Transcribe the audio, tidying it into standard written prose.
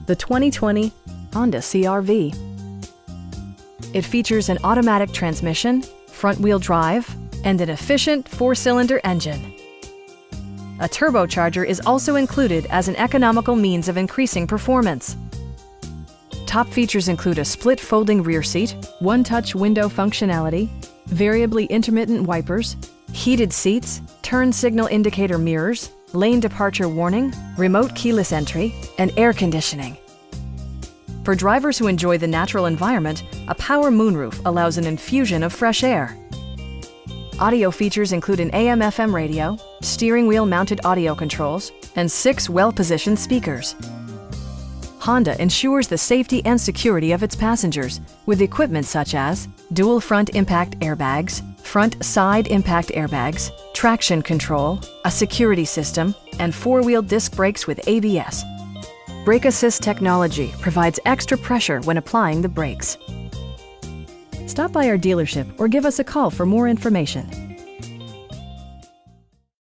the 2020 Honda CR-V. It features an automatic transmission, front-wheel drive, and an efficient 4-cylinder engine. A turbocharger is also included as an economical means of increasing performance. Top features include a split folding rear seat, one-touch window functionality, variably intermittent wipers, heated seats, turn signal indicator mirrors, lane departure warning, remote keyless entry, and air conditioning. For drivers who enjoy the natural environment, a power moonroof allows an infusion of fresh air. Audio features include an AM/FM radio, steering wheel mounted audio controls, and 6 well-positioned speakers. Honda ensures the safety and security of its passengers with equipment such as dual front impact airbags, front side impact airbags, traction control, a security system, and 4-wheel disc brakes with ABS. Brake Assist technology provides extra pressure when applying the brakes. Stop by our dealership or give us a call for more information.